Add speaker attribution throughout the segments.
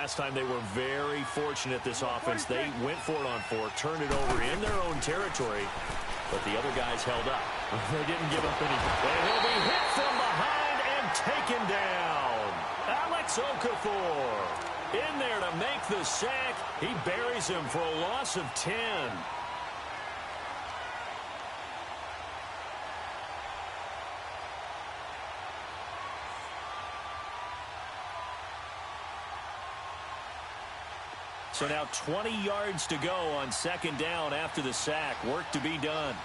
Speaker 1: last time they were very fortunate, this offense. They went for it on 4, turned it over in their own territory, but the other guys held up. They didn't give up anything. And he'll be hit from behind and taken down. Alex Okafor in there to make the sack. He buries him for a loss of 10. So now 20 yards to go on second down after the sack. Work to be done.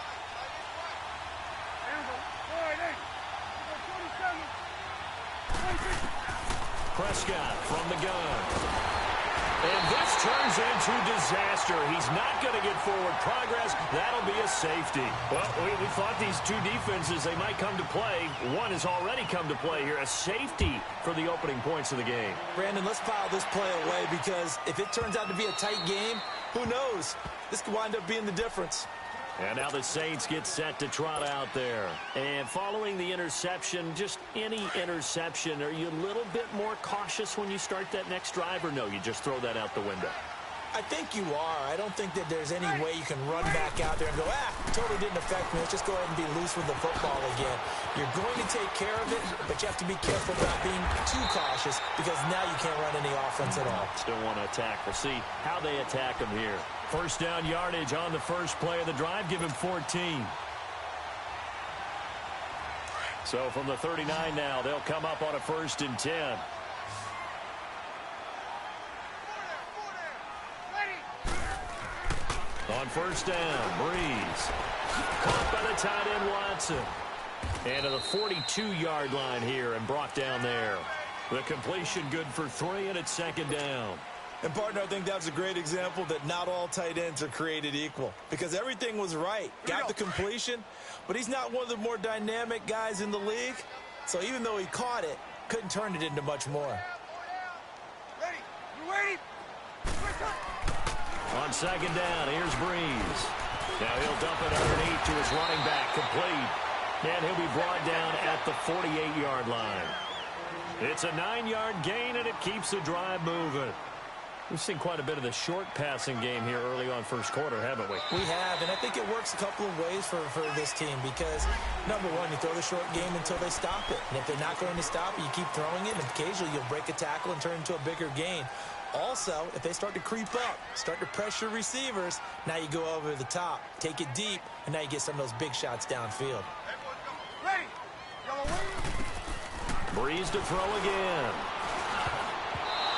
Speaker 1: Prescott from the gun. And this turns into disaster. He's not going to get forward progress. That'll be a safety. Well, we thought these two defenses, they might come to play. One has already come to play here. A safety for the opening points of the game.
Speaker 2: Brandon, let's file this play away because if it turns out to be a tight game, who knows? This could wind up being the difference.
Speaker 1: And now the Saints get set to trot out there. And following the interception, just any interception, are you a little bit more cautious when you start that next drive, or no, you just throw that out the window?
Speaker 2: I think you are. I don't think that there's any way you can run back out there and go, totally didn't affect me. Let's just go ahead and be loose with the football again. You're going to take care of it, but you have to be careful about being too cautious because now you can't run any offense at all.
Speaker 1: Still want to attack. We'll see how they attack them here. First down yardage on the first play of the drive. Give him 14. So from the 39 now, they'll come up on a 1st and 10. On first down, Breeze. Caught by the tight end, Watson. And to the 42-yard line here and brought down there. The completion good for 3, and it's second down.
Speaker 2: And, partner, I think that's a great example that not all tight ends are created equal because everything was right. Got the completion, but he's not one of the more dynamic guys in the league. So even though he caught it, couldn't turn it into much more.
Speaker 3: Ready? You ready?
Speaker 1: On second down, here's Breeze. Now he'll dump it underneath to his running back, complete. And he'll be brought down at the 48-yard line. It's a 9-yard gain, and it keeps the drive moving. We've seen quite a bit of the short passing game here early on first quarter, haven't we?
Speaker 2: We have, and I think it works a couple of ways for this team because, number one, you throw the short game until they stop it. And if they're not going to stop it, you keep throwing it, and occasionally you'll break a tackle and turn it into a bigger gain. Also, if they start to creep up, start to pressure receivers, now you go over the top, take it deep, and now you get some of those big shots downfield.
Speaker 3: Ready?
Speaker 1: Breeze to throw again.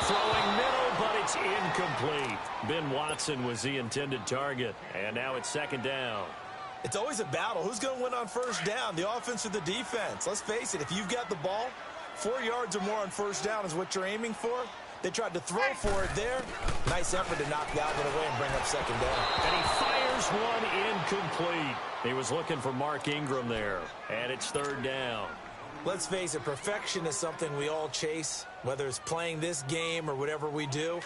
Speaker 1: Throwing middle, but it's incomplete. Ben Watson was the intended target, and now it's second down.
Speaker 2: It's always a battle. Who's going to win on first down, the offense or the defense? Let's face it, if you've got the ball, 4 yards or more on first down is what you're aiming for. They tried to throw for it there. Nice effort to knock Galvin away and bring up second down.
Speaker 1: And he fires one incomplete. He was looking for Mark Ingram there, and it's third down.
Speaker 2: Let's face it, perfection is something we all chase, whether it's playing this game or whatever we do.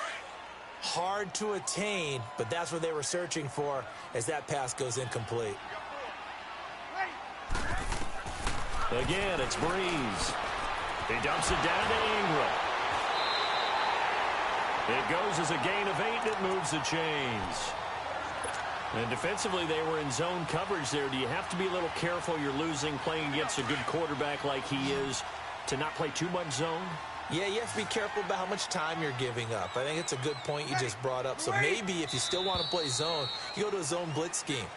Speaker 2: Hard to attain, but that's what they were searching for as that pass goes incomplete.
Speaker 1: Again, it's Breeze. He dumps it down to Ingram. It goes as a gain of 8, and it moves the chains. And defensively, they were in zone coverage there. Do you have to be a little careful? You're losing, playing against a good quarterback like he is, to not play too much zone?
Speaker 2: Yeah, you have to be careful about how much time you're giving up. I think it's a good point you just brought up. So maybe if you still want to play zone, you go to a zone blitz scheme.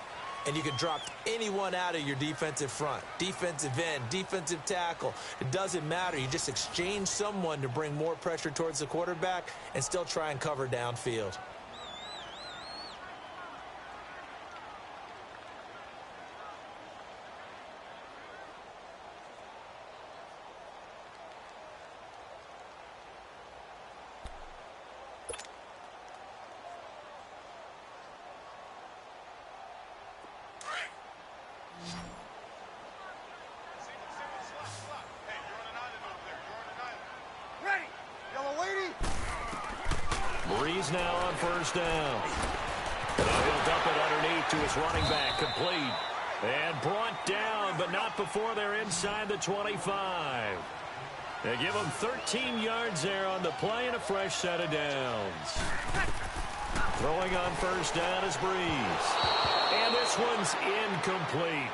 Speaker 2: And you can drop anyone out of your defensive front, defensive end, defensive tackle. It doesn't matter. You just exchange someone to bring more pressure towards the quarterback and still try and cover downfield.
Speaker 1: Breeze now on first down. Now he'll dump it underneath to his running back, complete. And brought down, but not before they're inside the 25. They give him 13 yards there on the play and a fresh set of downs. Throwing on first down is Breeze. And this one's incomplete.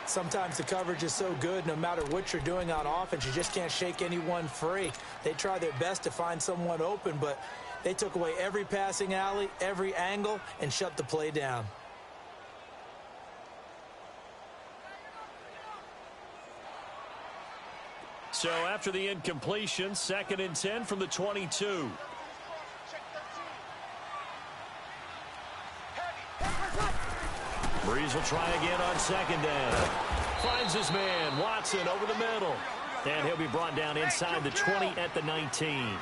Speaker 2: Sometimes the coverage is so good, no matter what you're doing on offense, you just can't shake anyone free. They try their best to find someone open, but they took away every passing alley, every angle, and shut the play down.
Speaker 1: So after the incompletion, 2nd and 10 from the 22. Breeze will try again on 2nd down. Finds his man, Watson, over the middle. And he'll be brought down inside the 20 at the 19.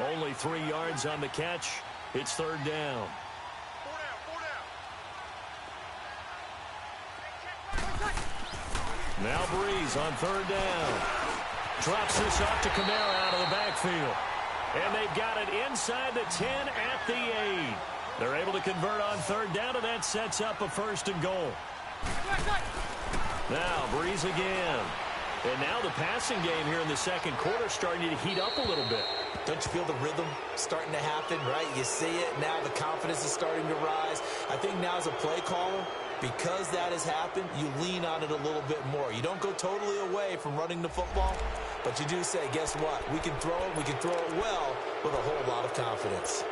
Speaker 1: Only 3 yards on the catch. It's 3rd down. Now Breeze on 3rd down. Drops this off to Kamara out of the backfield. And they've got it inside the 10 at the 8. They're able to convert on 3rd down, and that sets up a 1st and goal. Now Breeze again. And now the passing game here in the 2nd quarter starting to heat up a little bit.
Speaker 2: Don't you feel the rhythm starting to happen, right? You see it. Now the confidence is starting to rise. I think now as a play caller, because that has happened, you lean on it a little bit more. You don't go totally away from running the football, but you do say, guess what? We can throw it well with a whole lot of confidence.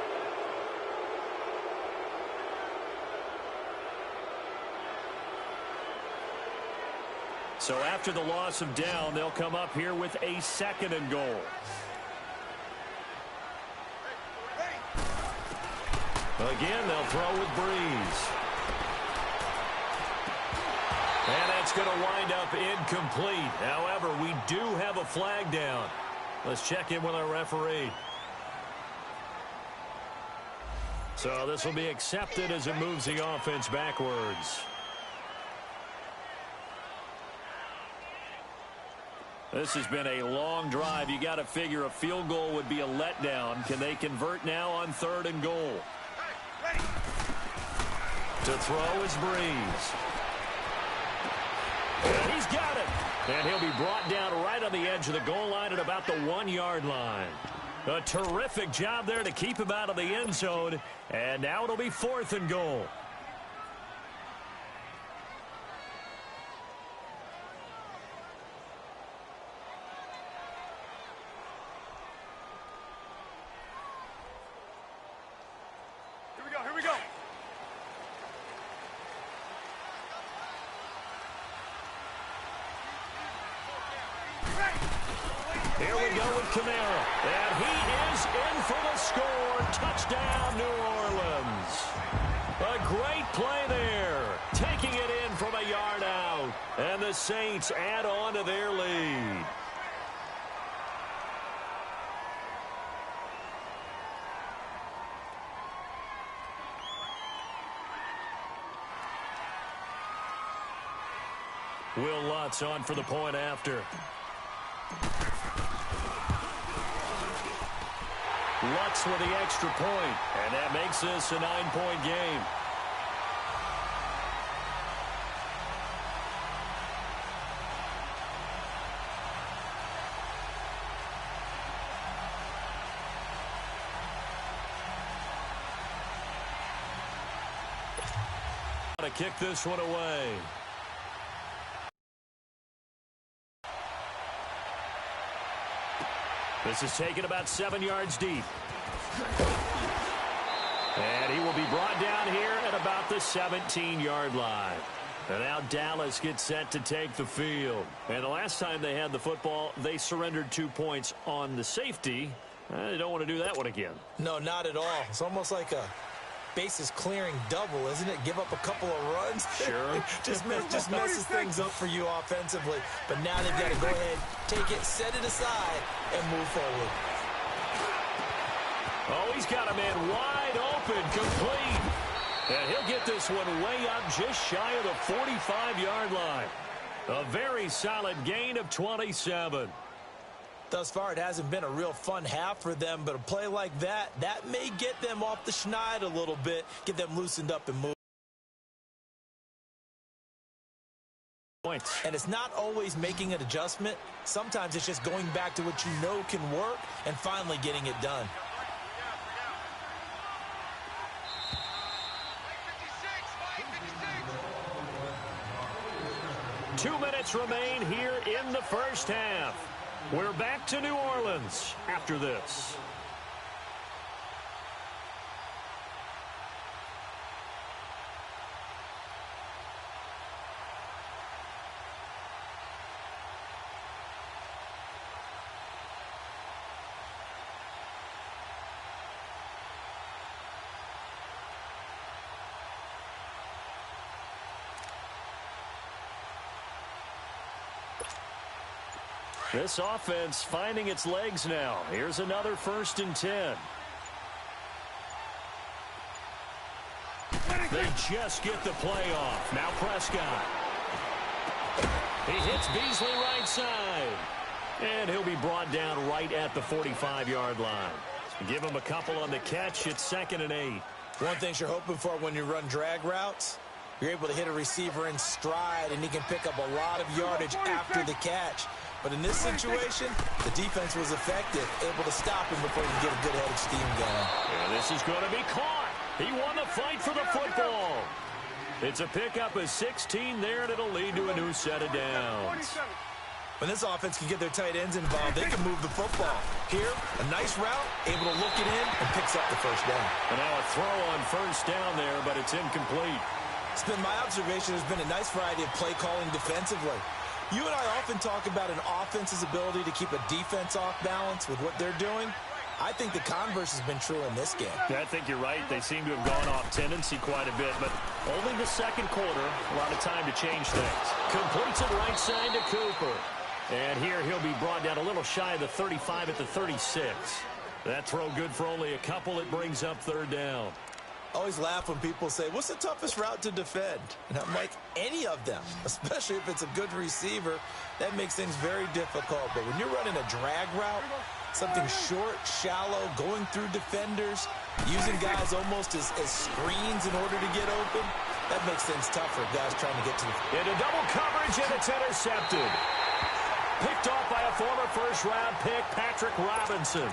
Speaker 1: So after the loss of down, they'll come up here with a 2nd and goal. Again, they'll throw with Breeze. And that's going to wind up incomplete. However, we do have a flag down. Let's check in with our referee. So this will be accepted as it moves the offense backwards. This has been a long drive. You got to figure a field goal would be a letdown. Can they convert now on 3rd and goal? To throw is Breeze. And he's got it. And he'll be brought down right on the edge of the goal line at about the 1-yard line. A terrific job there to keep him out of the end zone. And now it'll be 4th and goal.
Speaker 3: Here we go.
Speaker 1: Here we go with Kamara. And he is in for the score. Touchdown, New Orleans. A great play there. Taking it in from a yard out. And the Saints add on to their lead. Will Lutz on for the point after. Lutz with the extra point, and that makes this a 9-point game. To kick this one away. This is taken about 7 yards deep. And he will be brought down here at about the 17-yard line. And now Dallas gets set to take the field. And the last time they had the football, they surrendered 2 points on the safety. They don't want to do that one again.
Speaker 2: No, not at all. It's almost like a bases clearing double, isn't it? Give up a couple of runs.
Speaker 1: Sure.
Speaker 2: just messes things up for you offensively. But now they've got to go ahead, take it, set it aside, and move forward.
Speaker 1: Oh, he's got a man wide open, complete. And he'll get this one way up just shy of the 45-yard line. A very solid gain of 27.
Speaker 2: Thus far, it hasn't been a real fun half for them, but a play like that may get them off the schneid a little bit, get them loosened up and moved.
Speaker 1: points.
Speaker 2: And it's not always making an adjustment. Sometimes it's just going back to what you know can work and finally getting it done.
Speaker 1: 2 minutes remain here in the first half. We're back to New Orleans after this. This offense finding its legs now. Here's another 1st and 10. They just get the play off. Now Prescott. He hits Beasley right side. And he'll be brought down right at the 45-yard line. Give him a couple on the catch. It's 2nd and 8.
Speaker 2: One thing you're hoping for when you run drag routes, you're able to hit a receiver in stride, and he can pick up a lot of yardage after the catch. But in this situation, the defense was effective, able to stop him before he could get a good head of steam going.
Speaker 1: And this is going to be caught. He won the fight for the football. It's a pickup of 16 there, and it'll lead to a new set of downs.
Speaker 2: When this offense can get their tight ends involved, they can move the football. Here, a nice route, able to look it in, and picks up the first down.
Speaker 1: And now a throw on first down there, but it's incomplete.
Speaker 2: It's been my observation there's been a nice variety of play calling defensively. You and I often talk about an offense's ability to keep a defense off balance with what they're doing. I think the converse has been true in this game.
Speaker 1: Yeah, I think you're right. They seem to have gone off tendency quite a bit, but only the second quarter, a lot of time to change things. Completes it right side to Cooper. And here he'll be brought down a little shy of the 35 at the 36. That throw good for only a couple. It brings up 3rd down.
Speaker 2: I always laugh when people say, what's the toughest route to defend? And I'm like, any of them, especially if it's a good receiver. That makes things very difficult. But when you're running a drag route, something short, shallow, going through defenders, using guys almost as screens in order to get open, that makes things tougher. Guys trying to get to the...
Speaker 1: Into double coverage, and it's intercepted. Picked off by a former first-round pick, Patrick Robinson.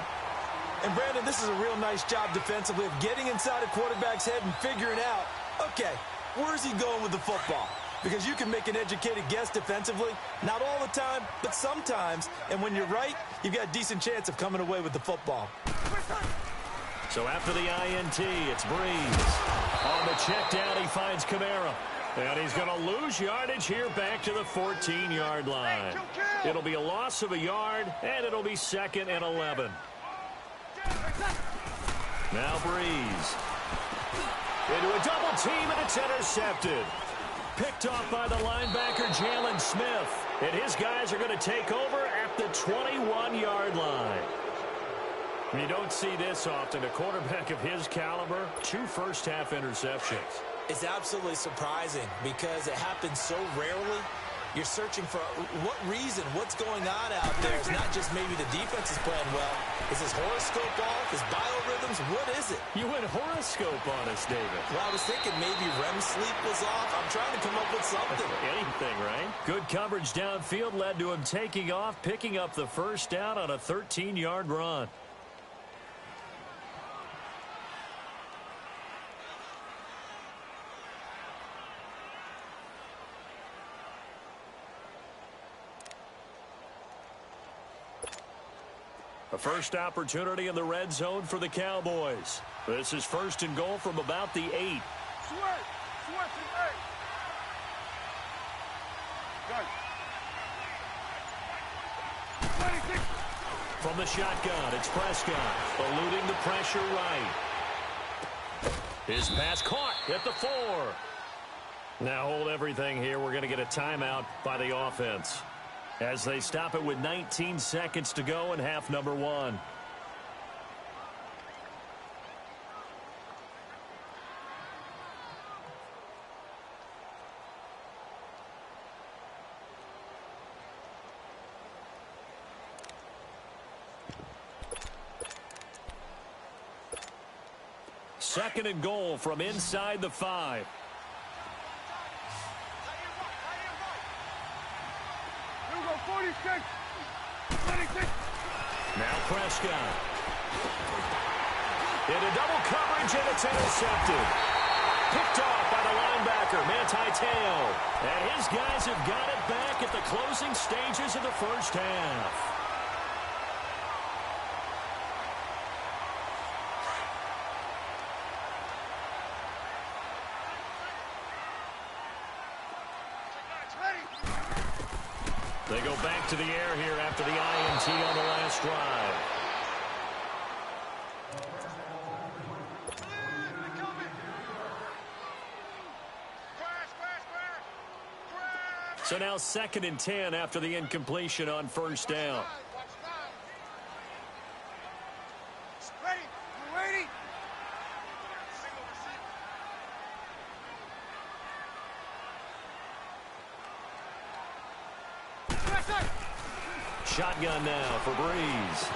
Speaker 2: And, Brandon, this is a real nice job defensively of getting inside a quarterback's head and figuring out, okay, where's he going with the football? Because you can make an educated guess defensively, not all the time, but sometimes. And when you're right, you've got a decent chance of coming away with the football.
Speaker 1: So after the INT, it's Breeze. On the check down, he finds Kamara. And he's going to lose yardage here back to the 14-yard line. It'll be a loss of a yard, and it'll be 2nd and 11. Now Breeze. Into a double team, and it's intercepted. Picked off by the linebacker, Jalen Smith. And his guys are going to take over at the 21-yard line. You don't see this often. A quarterback of his caliber, 2 first-half interceptions.
Speaker 2: It's absolutely surprising because it happens so rarely. You're searching for what reason, what's going on out there. It's not just maybe the defense is playing well. Is his horoscope off? His biorhythms? What is it?
Speaker 1: You went horoscope on us, David.
Speaker 2: Well, I was thinking maybe REM sleep was off. I'm trying to come up with something.
Speaker 1: Anything, right? Good coverage downfield led to him taking off, picking up the first down on a 13-yard run. A first opportunity in the red zone for the Cowboys. This is 1st and goal from about the 8. From the shotgun, it's Prescott, eluding the pressure right. His pass caught at the 4. Now hold everything here. We're going to get a timeout by the offense, as they stop it with 19 seconds to go in half number 1. Second and goal from inside the 5. Now Prescott. Into double coverage, and it's intercepted. Picked off by the linebacker, Manti Te'o. And his guys have got it back at the closing stages of the first half. They go back to the air here after the INT on the last drive. So now 2nd and 10 after the incompletion on first down. Shotgun now for Breeze.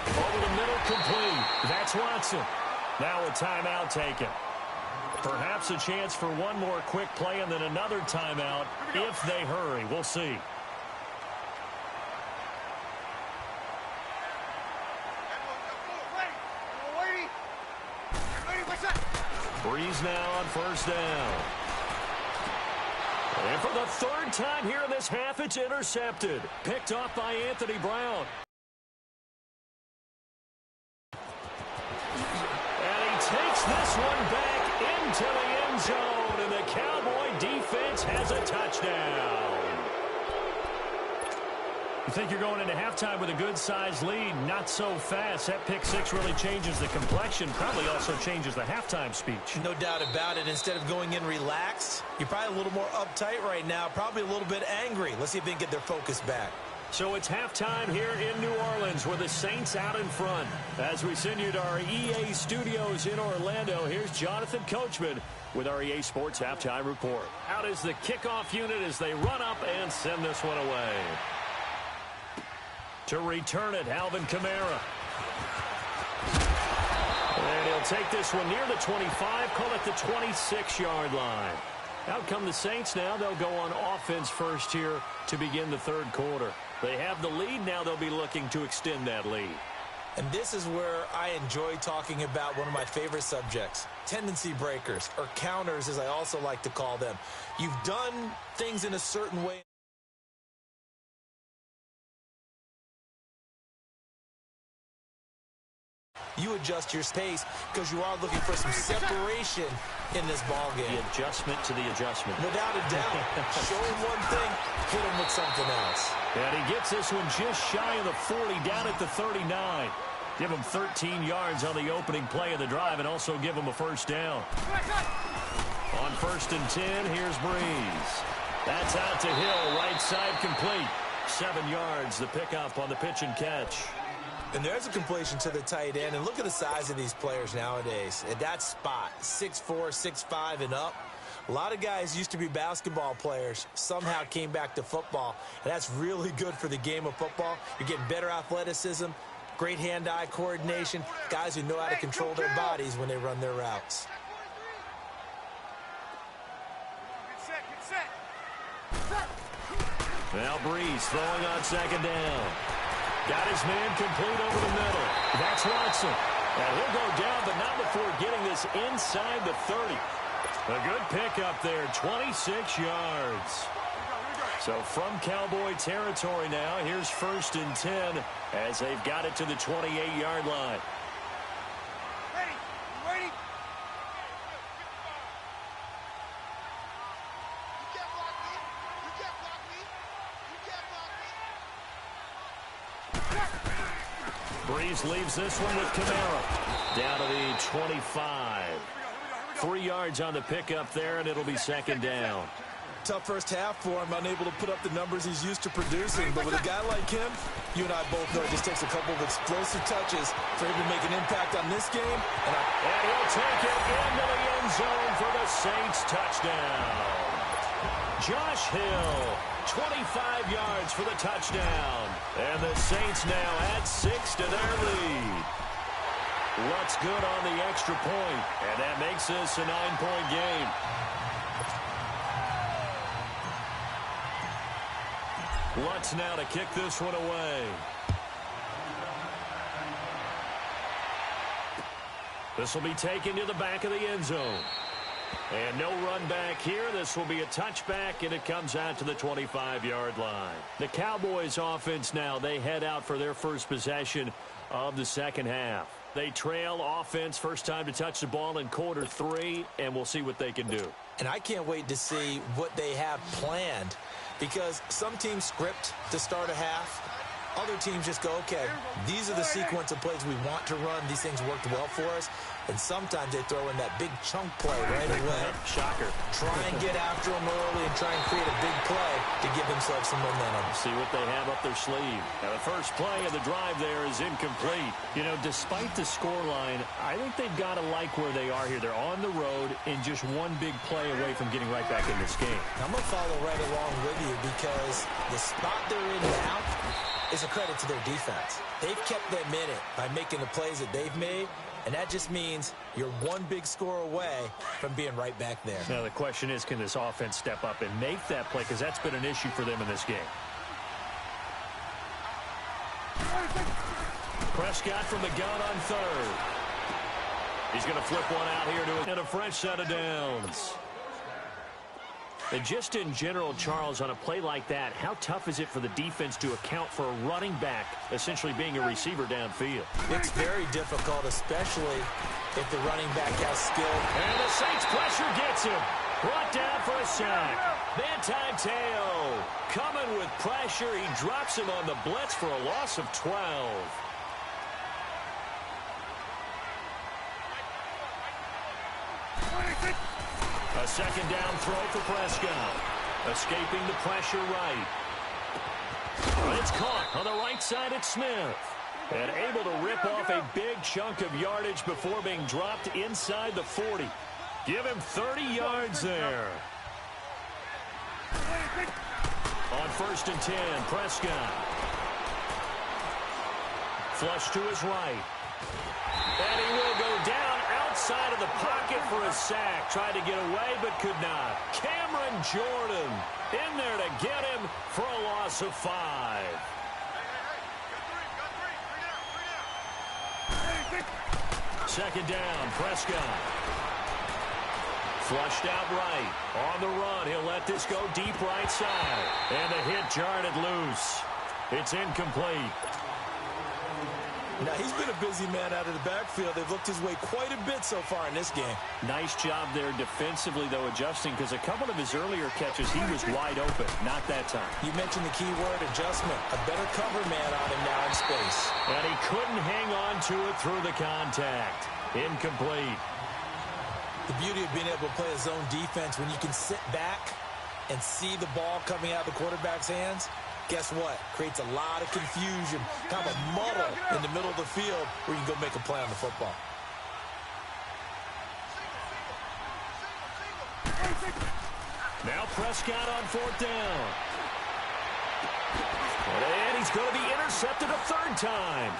Speaker 1: Over the middle, complete. That's Watson. Now a timeout taken. Perhaps a chance for one more quick play and then another timeout if they hurry. We'll see. Breeze now on first down. And for the 3rd time here in this half, it's intercepted. Picked off by Anthony Brown. And he takes this one back into the end zone, and the Cowboy defense has a touchdown. You think you're going into halftime with a good-sized lead, not so fast. That pick six really changes the complexion, probably also changes the halftime speech.
Speaker 2: No doubt about it. Instead of going in relaxed, you're probably a little more uptight right now, probably a little bit angry. Let's see if they can get their focus back.
Speaker 1: So it's halftime here in New Orleans with the Saints out in front. As we send you to our EA studios in Orlando, here's Jonathan Coachman with our EA Sports Halftime Report. Out is the kickoff unit as they run up and send this one away. To return it, Alvin Kamara. And he'll take this one near the 25, call it the 26-yard line. Out come the Saints now. They'll go on offense first here to begin the 3rd quarter. They have the lead. Now they'll be looking to extend that lead.
Speaker 2: And this is where I enjoy talking about one of my favorite subjects, tendency breakers, or counters as I also like to call them. You've done things in a certain way. You adjust your pace because you are looking for some separation in this ball game.
Speaker 1: The adjustment to the adjustment.
Speaker 2: Without a doubt. Show him one thing, hit him with something else.
Speaker 1: And he gets this one just shy of the 40, down at the 39. Give him 13 yards on the opening play of the drive and also give him a first down. On 1st and 10, here's Breeze. That's out to Hill, right side complete. 7 yards, the pickup on the pitch and catch.
Speaker 2: And there's a completion to the tight end. And look at the size of these players nowadays. At that spot, 6'4", 6'5", and up. A lot of guys used to be basketball players, somehow came back to football. And that's really good for the game of football. You're getting better athleticism, great hand-eye coordination, guys who know how to control their bodies when they run their routes.
Speaker 1: Now Breeze throwing on 2nd down. Got his man complete over the middle. That's Watson. And he'll go down, but not before getting this inside the 30. A good pickup there, 26 yards. So from Cowboy territory now, here's 1st and 10 as they've got it to the 28-yard line. Breeze leaves this one with Kamara. Down to the 25. 3 yards on the pickup there, and it'll be 2nd down.
Speaker 2: Tough first half for him, unable to put up the numbers he's used to producing. But with a guy like him, you and I both know it just takes a couple of explosive touches for him to make an impact on this game.
Speaker 1: And he'll take it into the end zone for the Saints touchdown. Josh Hill, 25 yards for the touchdown. And the Saints now add 6 to their lead. What's good on the extra point, and that makes this a 9-point game. Lutz now to kick this one away. This will be taken to the back of the end zone. And no run back here. This will be a touchback, and it comes out to the 25-yard line. The Cowboys offense now, they head out for their first possession of the second half. They trail offense, first time to touch the ball in quarter 3, and we'll see what they can do.
Speaker 2: And I can't wait to see what they have planned, because some teams script to start a half. Other teams just go, okay, these are the sequence of plays we want to run. These things worked well for us. And sometimes they throw in that big chunk play right away.
Speaker 1: Shocker.
Speaker 2: Try and get after them early and try and create a big play to give themselves some momentum.
Speaker 1: See what they have up their sleeve. Now, the first play of the drive there is incomplete. You know, despite the scoreline, I think they've got to like where they are here. They're on the road and just one big play away from getting right back in this game.
Speaker 2: I'm going to follow right along with you, because the spot they're in now is a credit to their defense. They've kept them in it by making the plays that they've made, and that just means you're one big score away from being right back there.
Speaker 1: Now the question is, can this offense step up and make that play, because that's been an issue for them in this game. Prescott from the gun on third. He's going to flip one out here to a fresh set of downs. And just in general, Charles, on a play like that, how tough is it for the defense to account for a running back essentially being a receiver downfield?
Speaker 2: It's very difficult, especially if the running back has skill.
Speaker 1: And the Saints pressure gets him. Brought down for a sack. Manti Te'o coming with pressure. He drops him on the blitz for a loss of 12. A second down throw for Prescott. Escaping the pressure right. But it's caught on the right side at Smith. And able to rip off a big chunk of yardage before being dropped inside the 40. Give him 30 yards there. On 1st and 10, Prescott. Flush to his right. And he will go down outside of the pocket for a sack. Tried to get away, but could not. Cameron Jordan in there to get him for a loss of 5. Second down, Prescott. Flushed out right. On the run, he'll let this go deep right side. And the hit jarred it loose. It's incomplete.
Speaker 2: Now, he's been a busy man out of the backfield. They've looked his way quite a bit so far in this game.
Speaker 1: Nice job there defensively, though, adjusting, because a couple of his earlier catches, he was wide open. Not that time.
Speaker 2: You mentioned the key word, adjustment. A better cover man on him now in space.
Speaker 1: And he couldn't hang on to it through the contact. Incomplete.
Speaker 2: The beauty of being able to play a zone defense, when you can sit back and see the ball coming out of the quarterback's hands, guess what? Creates a lot of confusion, kind of a muddle in the middle of the field where you can go make a play on the football.
Speaker 1: Now Prescott on 4th down. And he's going to be intercepted a 3rd time.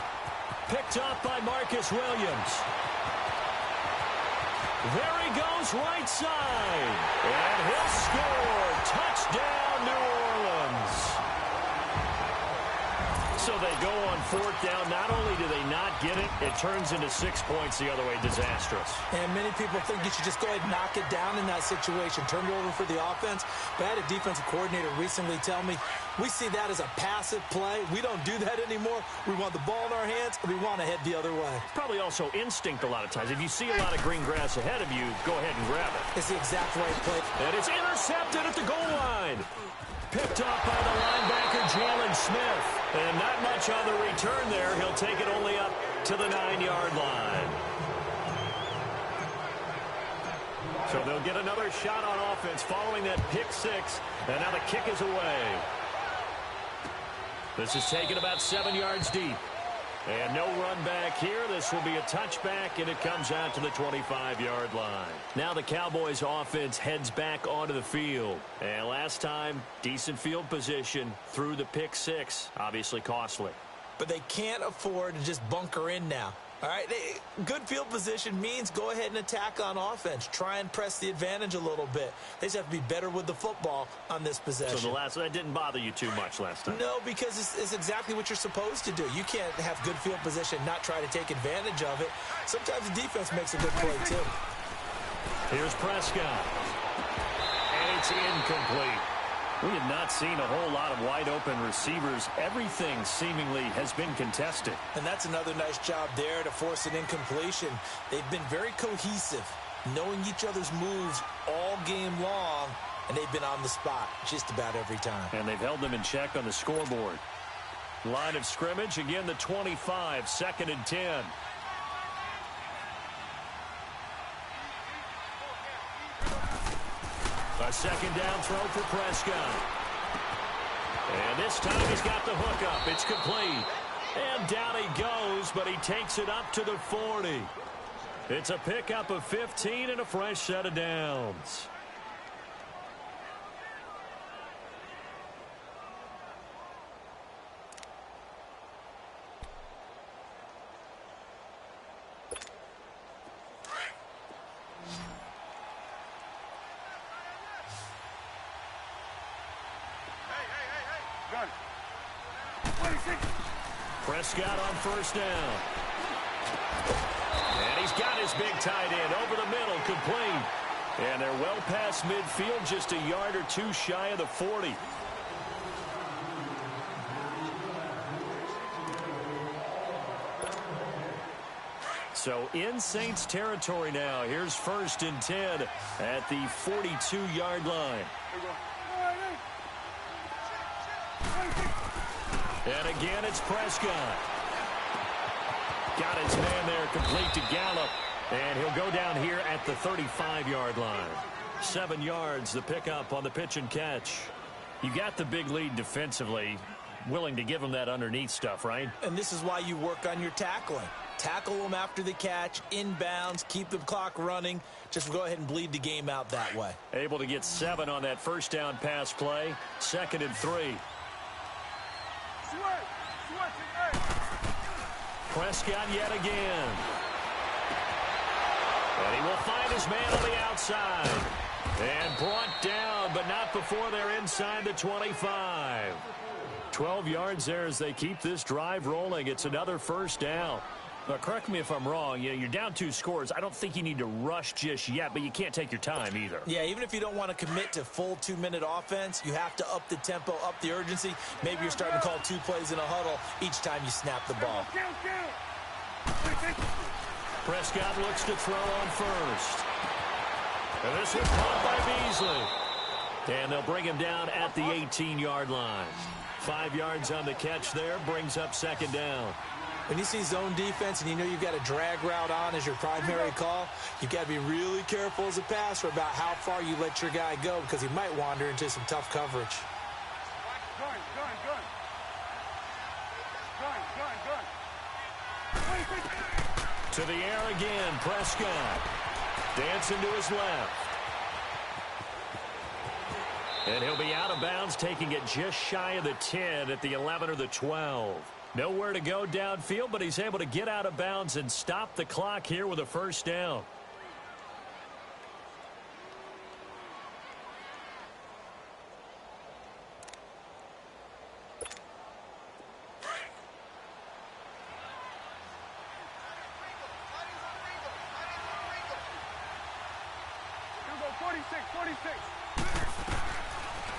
Speaker 1: Picked off by Marcus Williams. There he goes right side. And he'll score. Touchdown, New Orleans. So they go on 4th down. Not only do they not get it, it turns into 6 points the other way. Disastrous.
Speaker 2: And many people think you should just go ahead and knock it down in that situation. Turn it over for the offense. But I had a defensive coordinator recently tell me, we see that as a passive play. We don't do that anymore. We want the ball in our hands, and we want to head the other way.
Speaker 1: Probably also instinct a lot of times. If you see a lot of green grass ahead of you, go ahead and grab it.
Speaker 2: It's the exact right play.
Speaker 1: And it's intercepted at the goal line. Picked up by the linebacker, Jalen Smith. And not much on the return there. He'll take it only up to the 9-yard line. So they'll get another shot on offense following that pick 6. And now the kick is away. This is taken about 7 yards deep. And no run back here. This will be a touchback, and it comes out to the 25-yard line. Now the Cowboys offense heads back onto the field. And last time, decent field position through the pick 6. Obviously costly.
Speaker 2: But they can't afford to just bunker in now. All right, good field position means go ahead and attack on offense. Try and press the advantage a little bit. They just have to be better with the football on this possession.
Speaker 1: So that didn't bother you too much last time?
Speaker 2: No, because it's exactly what you're supposed to do. You can't have good field position, not try to take advantage of it. Sometimes the defense makes a good play, too.
Speaker 1: Here's Prescott. And it's incomplete. We have not seen a whole lot of wide-open receivers. Everything seemingly has been contested.
Speaker 2: And that's another nice job there to force an incompletion. They've been very cohesive, knowing each other's moves all game long, and they've been on the spot just about every time.
Speaker 1: And they've held them in check on the scoreboard. Line of scrimmage, again the 25, 2nd and 10. A second down throw for Prescott. And this time he's got the hook up. It's complete. And down he goes, but he takes it up to the 40. It's a pickup of 15 and a fresh set of downs. Prescott on first down. And he's got his big tight end over the middle, complete. And they're well past midfield, just a yard or two shy of the 40. So in Saints territory now. Here's 1st and 10 at the 42-yard line. And again, it's Prescott. Got his man there, complete to Gallup. And he'll go down here at the 35-yard line. 7 yards, the pickup on the pitch and catch. You got the big lead defensively. Willing to give him that underneath stuff, right?
Speaker 2: And this is why you work on your tackling. Tackle them after the catch, inbounds, keep the clock running. Just go ahead and bleed the game out that way.
Speaker 1: Able to get 7 on that first down pass play. 2nd and 3. Prescott yet again. And he will find his man on the outside. And brought down, but not before they're inside the 25. 12 yards there as they keep this drive rolling. It's another first down. Now, correct me if I'm wrong. You're down 2 scores. I don't think you need to rush just yet, but you can't take your time either.
Speaker 2: Yeah, even if you don't want to commit to full 2-minute offense, you have to up the tempo, up the urgency. Maybe you're starting to call 2 plays in a huddle each time you snap the ball.
Speaker 1: Prescott looks to throw on first. And this is caught by Beasley. And they'll bring him down at the 18-yard line. 5 yards on the catch there, brings up 2nd down.
Speaker 2: When you see zone defense and you know you've got a drag route on as your primary call, you've got to be really careful as a passer about how far you let your guy go because he might wander into some tough coverage.
Speaker 1: To the air again, Prescott. Dancing to his left. And he'll be out of bounds, taking it just shy of the 10 at the 11 or the 12. Nowhere to go downfield, but he's able to get out of bounds and stop the clock here with a first down.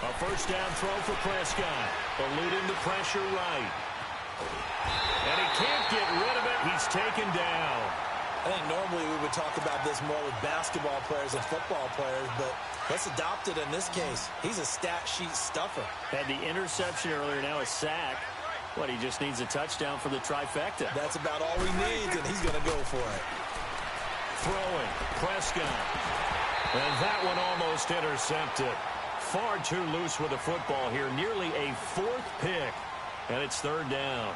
Speaker 1: A first down throw for Prescott. Eluding the pressure right. And he can't get rid of it. He's taken down.
Speaker 2: I think normally we would talk about this more with basketball players and football players, but let's adopt it in this case. He's a stat sheet stuffer.
Speaker 1: Had the interception earlier, now a sack. What, he just needs a touchdown for the trifecta.
Speaker 2: That's about all he needs, and he's going to go for it.
Speaker 1: Throwing, Prescott. And that one almost intercepted. Far too loose with the football here. Nearly a 4th pick. And it's 3rd down.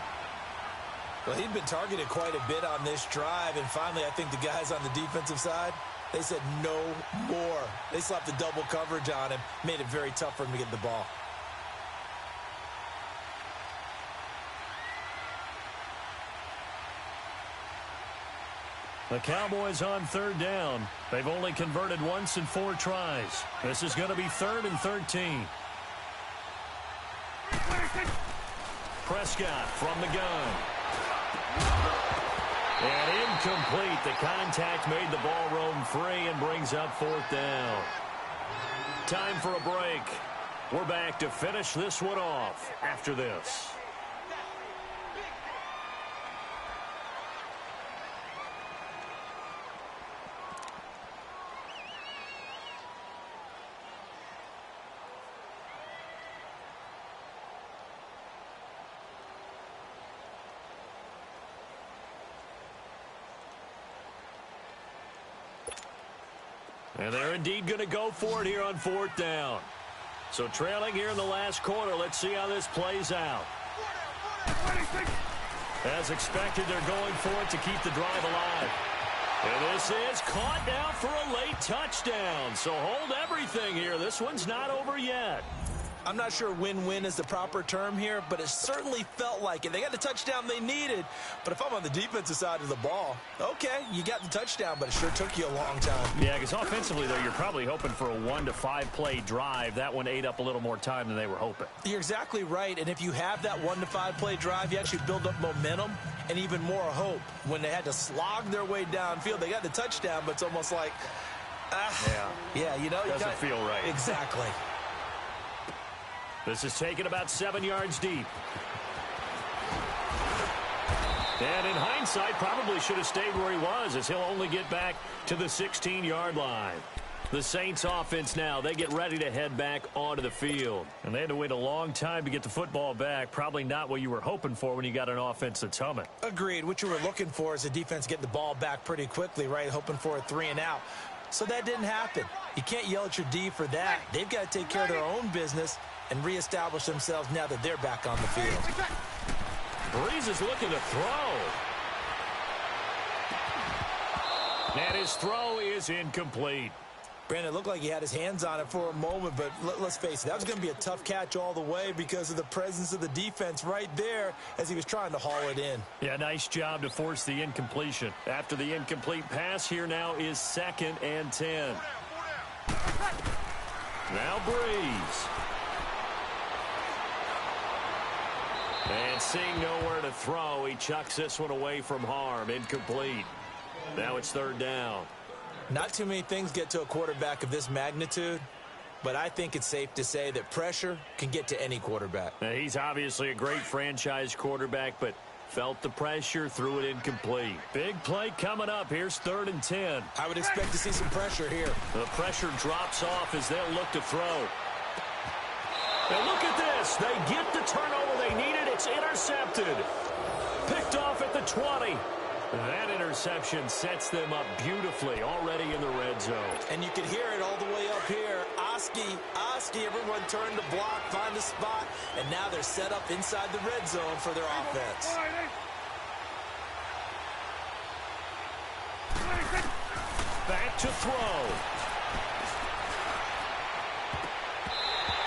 Speaker 2: Well, he'd been targeted quite a bit on this drive, and finally I think the guys on the defensive side, they said no more. They slapped the double coverage on him, made it very tough for him to get the ball.
Speaker 1: The Cowboys on third down. They've only converted once in 4 tries. This is going to be 3rd and 13. Prescott from the gun. And incomplete. The contact made the ball roam free and brings up 4th down. Time for a break. We're back to finish this one off after this. And they're indeed going to go for it here on 4th down. So trailing here in the last quarter. Let's see how this plays out. As expected, they're going for it to keep the drive alive. And this is caught now for a late touchdown. So hold everything here. This one's not over yet.
Speaker 2: I'm not sure win-win is the proper term here, but it certainly felt like it. They got the touchdown they needed, but if I'm on the defensive side of the ball, okay, you got the touchdown, but it sure took you a long time.
Speaker 1: Yeah, because offensively, though, you're probably hoping for a 1 to 5 play drive. That one ate up a little more time than they were hoping.
Speaker 2: You're exactly right, and if you have that 1 to 5 play drive, you actually build up momentum and even more hope. When they had to slog their way downfield, they got the touchdown, but it's almost like, yeah, you know.
Speaker 1: Doesn't feel right.
Speaker 2: Exactly.
Speaker 1: This is taken about 7 yards deep. And in hindsight, probably should have stayed where he was, as he'll only get back to the 16-yard line. The Saints offense now, they get ready to head back onto the field. And they had to wait a long time to get the football back. Probably not what you were hoping for when you got an offense that's humming.
Speaker 2: Agreed. What you were looking for is the defense getting the ball back pretty quickly, right? Hoping for a 3-and-out. So that didn't happen. You can't yell at your D for that. They've got to take care of their own business and reestablish themselves now that they're back on the field.
Speaker 1: Breeze is looking to throw. And his throw is incomplete.
Speaker 2: Brandon, it looked like he had his hands on it for a moment, but let's face it, that was going to be a tough catch all the way because of the presence of the defense right there as he was trying to haul it in.
Speaker 1: Yeah, nice job to force the incompletion. After the incomplete pass, here now is 2nd and 10. Now Breeze. And seeing nowhere to throw, he chucks this one away from harm. Incomplete. Now it's 3rd down.
Speaker 2: Not too many things get to a quarterback of this magnitude, but I think it's safe to say that pressure can get to any quarterback.
Speaker 1: Now, he's obviously a great franchise quarterback, but felt the pressure, threw it incomplete. Big play coming up. Here's 3rd and 10.
Speaker 2: I would expect to see some pressure here.
Speaker 1: The pressure drops off as they'll look to throw. And look at this. They get the turnover they needed. It's intercepted. Picked off at the 20. That interception sets them up beautifully already in the red zone.
Speaker 2: And you can hear it all the way up here. Oski, everyone turned to block, find a spot, and now they're set up inside the red zone for their offense.
Speaker 1: Back to throw.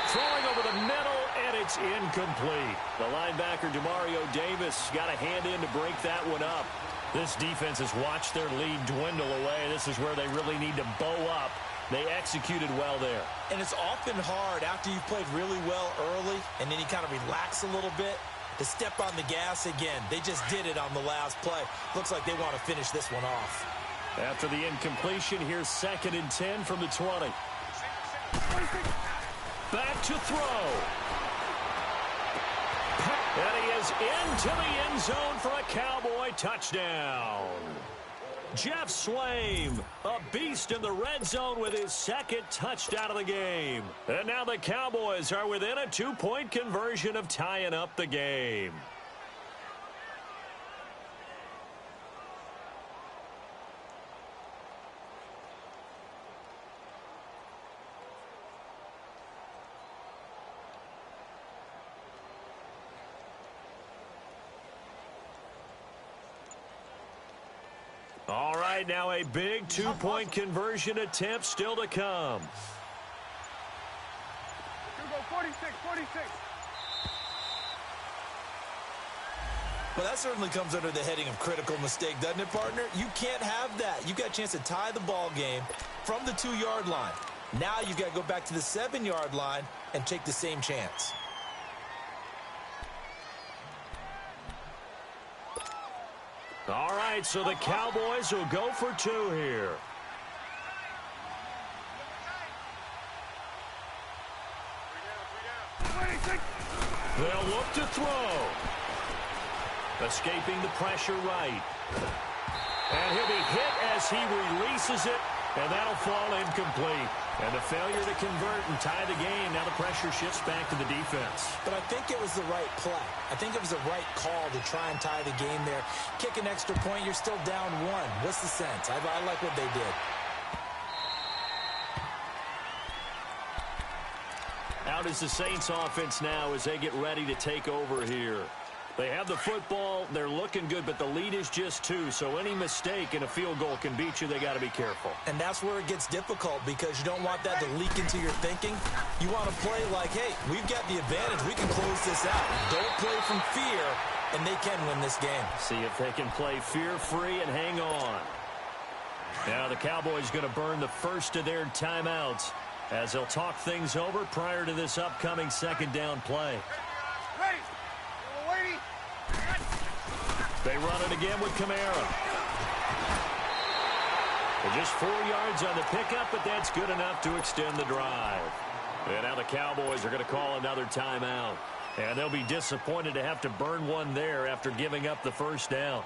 Speaker 1: Throwing over the middle, and it's incomplete. The linebacker, Demario Davis, got a hand in to break that one up. This defense has watched their lead dwindle away. This is where they really need to bow up. They executed well there. And it's often hard after you've played really well early and then you kind of relax a little bit to step on the gas again. They just did it on the last play. Looks like they want to finish this one off. After the incompletion, here's 2nd and 10 from the 20. Back to throw. And he is into the end zone for a Cowboy touchdown. Jeff Swaim, a beast in the red zone with his 2nd touchdown of the game. And now the Cowboys are within a 2-point conversion of tying up the game. All right, now a big 2-point conversion attempt still to come.
Speaker 3: Here we go, 46.
Speaker 2: Well, that certainly comes under the heading of critical mistake, doesn't it, partner? You can't have that. You got a chance to tie the ball game from the 2-yard line. Now you've got to go back to the 7-yard line and take the same chance.
Speaker 1: All right, so the Cowboys will go for 2 here. They'll look to throw. Escaping the pressure right. And he'll be hit as he releases it, and that'll fall incomplete. And a failure to convert and tie the game. Now the pressure shifts back to the defense.
Speaker 2: But I think it was the right play. I think it was the right call to try and tie the game there. Kick an extra point, you're still down 1. What's the sense? I like what they did.
Speaker 1: Out is the Saints offense now as they get ready to take over here. They have the football. They're looking good, but the lead is just 2. So any mistake in a field goal can beat you. They got to be careful.
Speaker 2: And that's where it gets difficult because you don't want that to leak into your thinking. You want to play like, hey, we've got the advantage. We can close this out. Don't play from fear, and they can win this game.
Speaker 1: See if they can play fear-free and hang on. Now the Cowboys going to burn the first of their timeouts as they'll talk things over prior to this upcoming second down play. They run it again with Kamara. Just 4 yards on the pickup, but that's good enough to extend the drive. And now the Cowboys are going to call another timeout. And they'll be disappointed to have to burn one there after giving up the first down.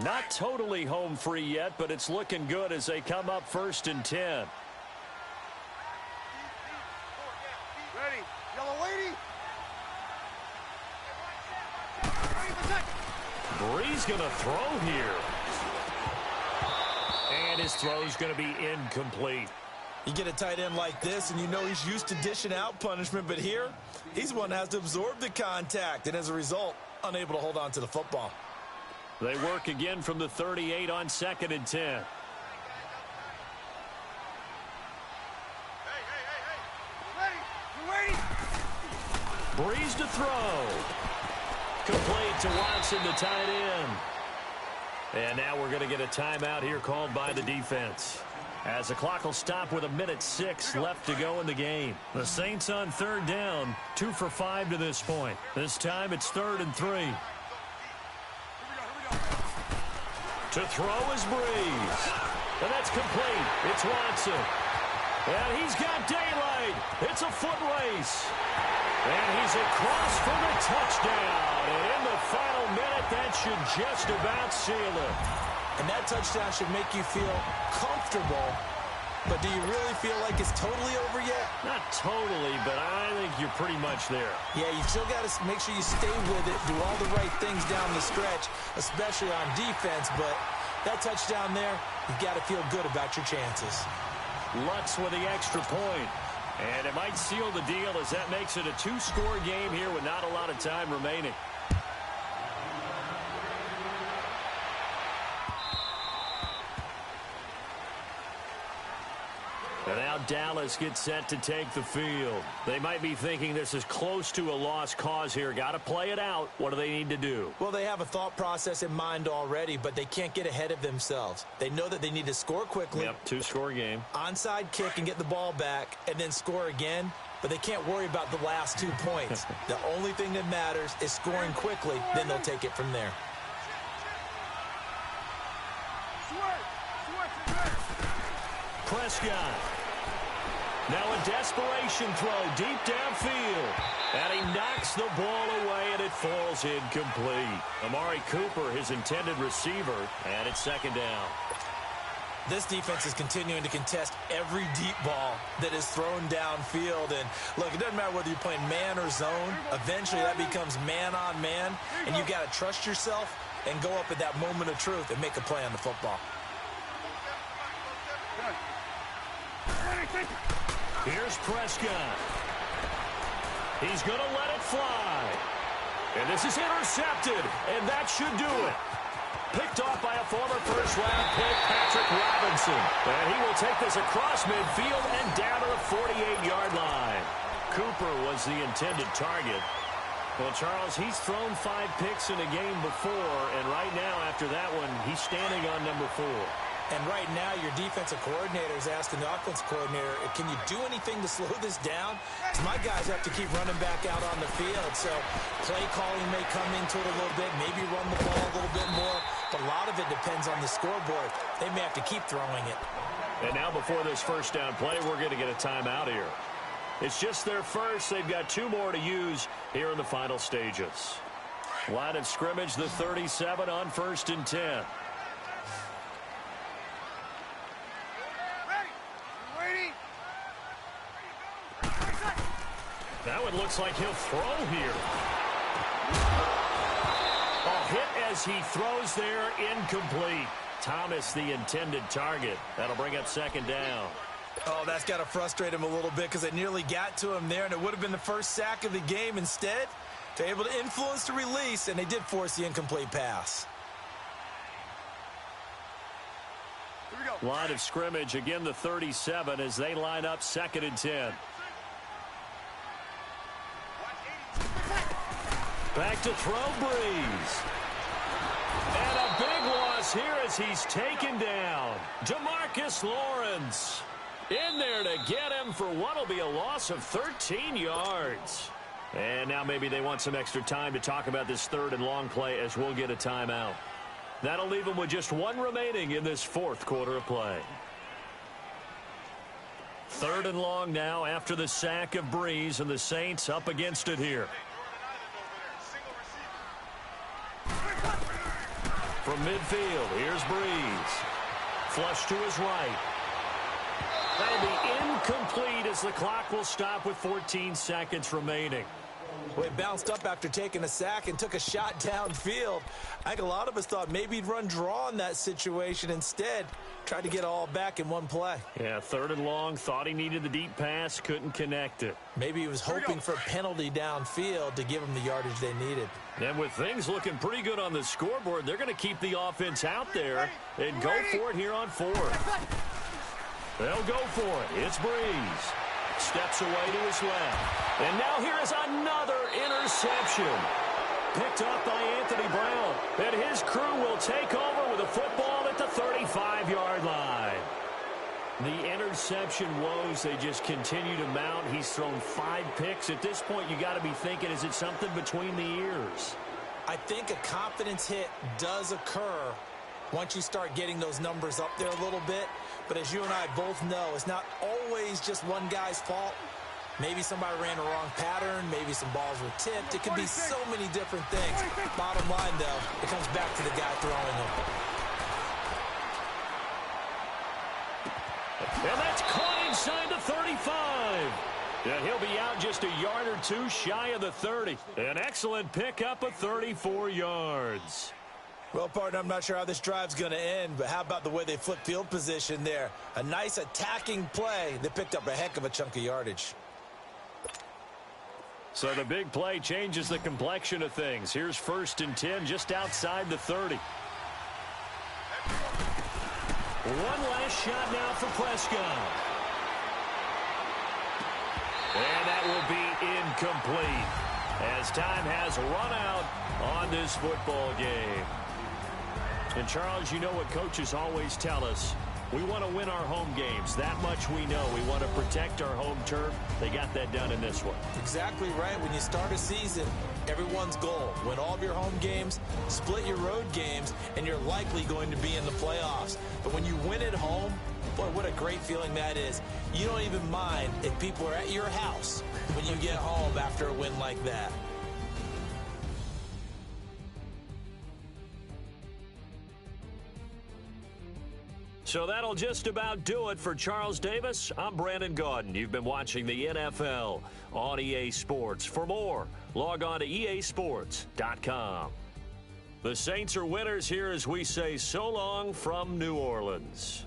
Speaker 1: Not totally home free yet, but it's looking good as they come up 1st and 10.
Speaker 3: Ready. Yellow lady.
Speaker 1: Bree's going to throw here. And his throw's going to be incomplete.
Speaker 2: You get a tight end like this, and you know he's used to dishing out punishment, but here, he's the one that has to absorb the contact, and as a result, unable to hold on to the football.
Speaker 1: They work again from the 38 on 2nd and 10.
Speaker 3: Hey. Ready. You ready?
Speaker 1: Breeze to throw. Complete to Watson, the tight end. And now we're going to get a timeout here called by the defense. As the clock will stop with 1:06 left to go in the game. The Saints on 3rd down, 2 for 5 to this point. This time it's 3rd and 3. To throw is Breeze. And that's complete. It's Watson. And he's got daylight. It's a foot race. And he's across for the touchdown. And in the final minute, that should just about seal it.
Speaker 2: And that touchdown should make you feel comfortable. But do you really feel like it's totally over yet?
Speaker 1: Not totally, but I think you're pretty much there.
Speaker 2: Yeah, you still got to make sure you stay with it, do all the right things down the stretch, especially on defense. But that touchdown there, you've got to feel good about your chances.
Speaker 1: Lutz with the extra point. And it might seal the deal as that makes it a 2-score game here with not a lot of time remaining. And now Dallas gets set to take the field. They might be thinking this is close to a lost cause here. Got to play it out. What do they need to do?
Speaker 2: Well, they have a thought process in mind already, but they can't get ahead of themselves. They know that they need to score quickly.
Speaker 1: Yep, 2-score game.
Speaker 2: Onside kick and get the ball back and then score again. But they can't worry about the last 2 points. The only thing that matters is scoring quickly. Then they'll take it from there.
Speaker 1: Prescott. Now a desperation throw deep downfield. And he knocks the ball away, and it falls incomplete. Amari Cooper, his intended receiver, and it's 2nd down.
Speaker 2: This defense is continuing to contest every deep ball that is thrown downfield. And, look, it doesn't matter whether you're playing man or zone. Eventually, that becomes man-on-man, and you've got to trust yourself and go up at that moment of truth and make a play on the football.
Speaker 1: Here's Prescott. He's going to let it fly. And this is intercepted, and that should do it. Picked off by a former first-round pick, Patrick Robinson. And he will take this across midfield and down to the 48-yard line. Cooper was the intended target. Well, Charles, he's thrown 5 picks in a game before, and right now, after that one, he's standing on number 4.
Speaker 2: And right now, your defensive coordinator is asking the offensive coordinator, can you do anything to slow this down? Because my guys have to keep running back out on the field. So play calling may come into it a little bit, maybe run the ball a little bit more. But a lot of it depends on the scoreboard. They may have to keep throwing it.
Speaker 1: And now before this first down play, we're going to get a timeout here. It's just their first. They've got 2 more to use here in the final stages. Line of scrimmage, the 37 on 1st and 10. That one looks like he'll throw here. A hit as he throws there, incomplete. Thomas, the intended target. That'll bring up 2nd down.
Speaker 2: Oh, that's got to frustrate him a little bit because it nearly got to him there, and it would have been the first sack of the game. Instead, they're able to influence the release, and they did force the incomplete pass.
Speaker 1: Line of scrimmage, again the 37 as they line up 2nd and 10. Back to throw, Breeze. And a big loss here as he's taken down. DeMarcus Lawrence in there to get him for what will be a loss of 13 yards. And now maybe they want some extra time to talk about this 3rd and long play as we'll get a timeout. That'll leave them with just 1 remaining in this 4th quarter of play. 3rd and long now after the sack of Breeze, and the Saints up against it here. From midfield, here's Breeze. Flush to his right. That'll be incomplete as the clock will stop with 14 seconds remaining.
Speaker 2: Well, he bounced up after taking a sack and took a shot downfield. I think a lot of us thought maybe he'd run draw in that situation. Instead, tried to get it all back in one play.
Speaker 1: Yeah, 3rd and long, thought he needed the deep pass, couldn't connect it.
Speaker 2: Maybe he was hoping for a penalty downfield to give him the yardage they needed.
Speaker 1: And with things looking pretty good on the scoreboard, they're going to keep the offense out there and go for it here on 4th. They'll go for it. It's Breeze. Steps away to his left. And now here is another interception. Picked up by Anthony Brown. And his crew will take over with a football at the 35-yard line. The interception woes, they just continue to mount. He's thrown 5 picks. At this point, you got to be thinking, is it something between the ears?
Speaker 2: I think a confidence hit does occur once you start getting those numbers up there a little bit. But as you and I both know, it's not always just one guy's fault. Maybe somebody ran a wrong pattern. Maybe some balls were tipped. It could be so many different things. Bottom line, though, it comes back to the guy throwing them.
Speaker 1: And that's caught inside the 35. And he'll be out just a yard or 2 shy of the 30. An excellent pickup of 34 yards.
Speaker 2: Well, partner, I'm not sure how this drive's going to end, but how about the way they flipped field position there? A nice attacking play that picked up a heck of a chunk of yardage.
Speaker 1: So the big play changes the complexion of things. Here's 1st and 10 just outside the 30. One last shot now for Prescott. And that will be incomplete as time has run out on this football game. And, Charles, you know what coaches always tell us. We want to win our home games. That much we know. We want to protect our home turf. They got that done in this one.
Speaker 2: Exactly right. When you start a season, everyone's goal, win all of your home games, split your road games, and you're likely going to be in the playoffs. But when you win at home, boy, what a great feeling that is. You don't even mind if people are at your house when you get home after a win like that.
Speaker 1: So that'll just about do it for Charles Davis. I'm Brandon Gaudin. You've been watching the NFL on EA Sports. For more, log on to easports.com. The Saints are winners here as we say so long from New Orleans.